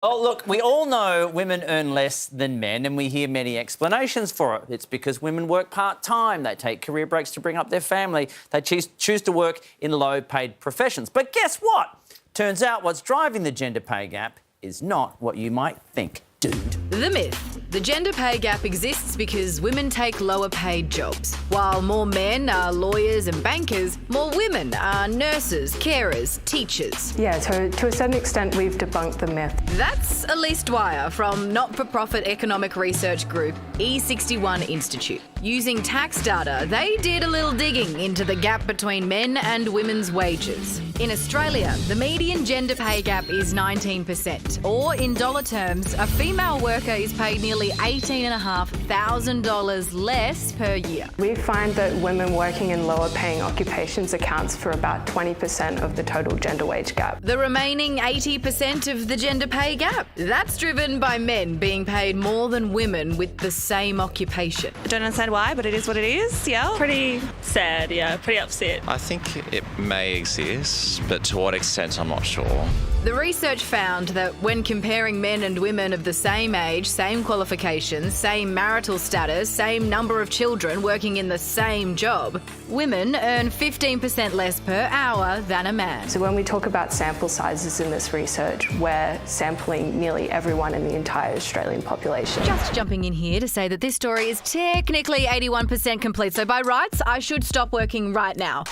Oh, look, we all know women earn less than men, and we hear many explanations for it. It's because women work part-time, they take career breaks to bring up their family, they choose to work in low-paid professions. But guess what? Turns out what's driving the gender pay gap is not what you might think, dude. The myth. The gender pay gap exists because women take lower paid jobs. While more men are lawyers and bankers, more women are nurses, carers, teachers. Yeah, so to a certain extent, we've debunked the myth. That's Elise Dwyer from not-for-profit economic research group E61 Institute. Using tax data, they did a little digging into the gap between men and women's wages. In Australia, the median gender pay gap is 19%, or in dollar terms, a female worker is paid nearly $18,500 less per year. We find that women working in lower paying occupations accounts for about 20% of the total gender wage gap. The remaining 80% of the gender pay gap, that's driven by men being paid more than women with the same occupation. I don't understand why, but it is what it is, yeah. Pretty sad, yeah, pretty upset. I think it may exist, but to what extent, I'm not sure. The research found that when comparing men and women of the same age, same qualifications, same marital status, same number of children working in the same job, women earn 15% less per hour than a man. So when we talk about sample sizes in this research, we're sampling nearly everyone in the entire Australian population. Just jumping in here to say that this story is technically 81% complete, so by rights, I should stop working right now.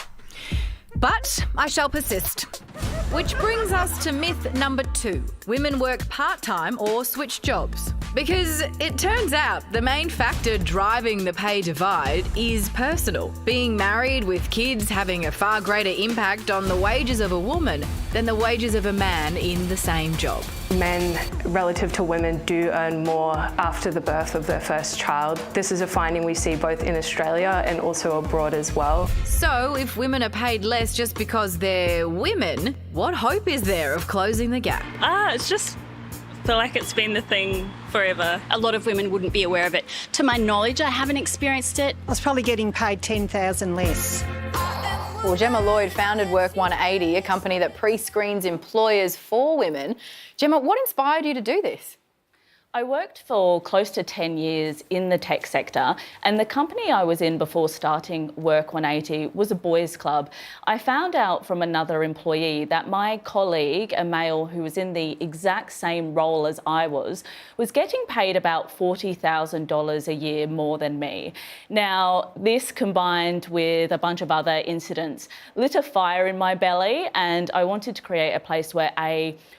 But I shall persist. Which brings us to myth number 2. Women work part-time or switch jobs. Because it turns out the main factor driving the pay divide is personal. Being married with kids having a far greater impact on the wages of a woman than the wages of a man in the same job. Men, relative to women, do earn more after the birth of their first child. This is a finding we see both in Australia and also abroad as well. So if women are paid less just because they're women, what hope is there of closing the gap? It's just, I feel like it's been the thing forever. A lot of women wouldn't be aware of it. To my knowledge, I haven't experienced it. I was probably getting paid $10,000 less. Well, Gemma Lloyd founded WORK180, a company that pre-screens employers for women. Gemma, what inspired you to do this? I worked for close to 10 years in the tech sector, and the company I was in before starting WORK180 was a boys' club. I found out from another employee that my colleague, a male who was in the exact same role as I was getting paid about $40,000 a year more than me. Now, this combined with a bunch of other incidents lit a fire in my belly, and I wanted to create a place where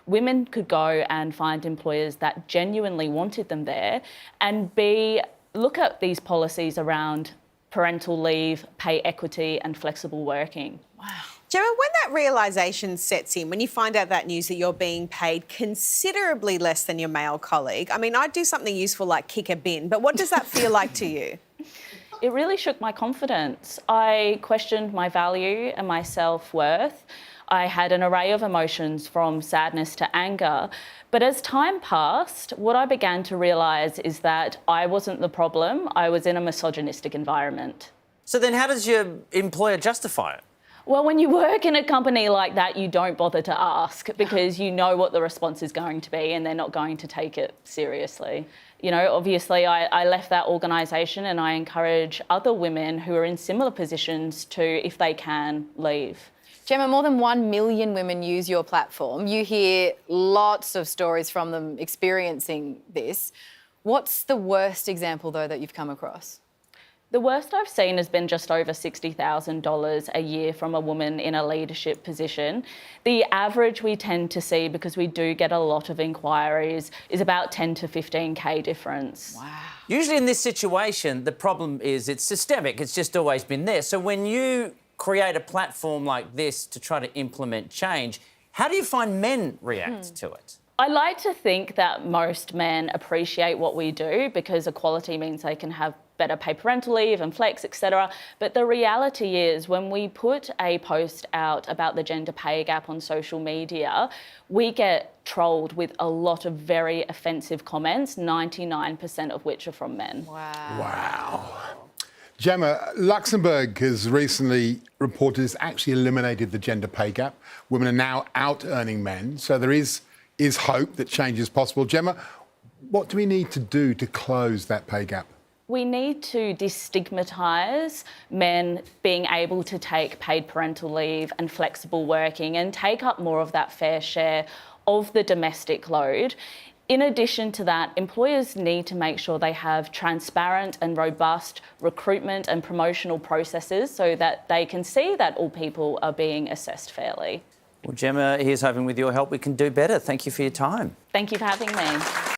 women could go and find employers that genuinely wanted them there, and B, look at these policies around parental leave, pay equity and flexible working. Wow. Gemma, when that realisation sets in, when you find out that news that you're being paid considerably less than your male colleague, I mean, I'd do something useful like kick a bin, but what does that feel like to you? It really shook my confidence. I questioned my value and my self-worth. I had an array of emotions from sadness to anger. But as time passed, what I began to realise is that I wasn't the problem. I was in a misogynistic environment. So then how does your employer justify it? Well, when you work in a company like that, you don't bother to ask because you know what the response is going to be and they're not going to take it seriously. You know, obviously I left that organisation, and I encourage other women who are in similar positions to, if they can, leave. Gemma, more than 1 million women use your platform. You hear lots of stories from them experiencing this. What's the worst example, though, that you've come across? The worst I've seen has been just over $60,000 a year from a woman in a leadership position. The average we tend to see, because we do get a lot of inquiries, is about 10 to 15K difference. Wow. Usually in this situation, the problem is it's systemic. It's just always been there. So when you create a platform like this to try to implement change, how do you find men react to it? I like to think that most men appreciate what we do because equality means they can have better paid parental leave and flex, etc. But the reality is, when we put a post out about the gender pay gap on social media, we get trolled with a lot of very offensive comments, 99% of which are from men. Wow. Gemma, Luxembourg has recently reported it's actually eliminated the gender pay gap. Women are now out-earning men, so there is is hope that change is possible. Gemma, what do we need to do to close that pay gap? We need to destigmatise men being able to take paid parental leave and flexible working and take up more of that fair share of the domestic load. In addition to that, employers need to make sure they have transparent and robust recruitment and promotional processes so that they can see that all people are being assessed fairly. Well, Gemma, here's hoping with your help we can do better. Thank you for your time. Thank you for having me.